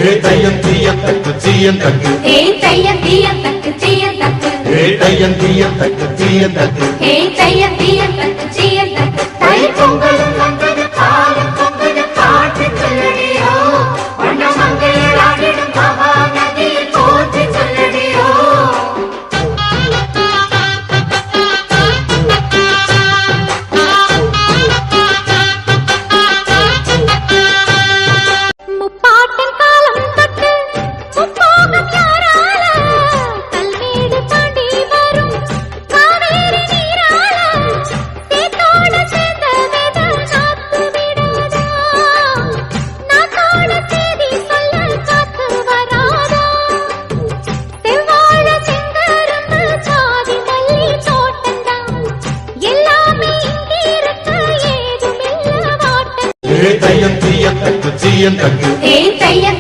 தையம் தீயம் தக்கு தீயம் தக்கு தையம் தீயம் தக்கு தீயம் தக்கு தையம் தீயம் தக்கு தீயம் தக்கு தையம் தீயம் தக்கு தீயம் தக்கு தை பொங்கலும் வந்தது காலம் பொங்கது காட்டு சொல்லடியோ வண்ண மங்கையராடிடும் மகா நதியில் போற்றி சொல்லடியோ முப்பாட்டன் காலம் தொட்டு முப்போகம் யாரால கல்மேடு தாண்டி வரும் காவேரி நீரால சேத்தோட சேர்ந்த வேத நாத்து விடாதா நாத்தோட சேதி சொல்ல காத்து வராதா செவ்வாழ செங்கரும்பு சாதி மல்லி தோட்டந்தான் எல்லாமே இங்கிருக்க ஏதுமில்ல வாட்டம் தையம் தீயம் தக்கு தீயம் தக்கு தையம்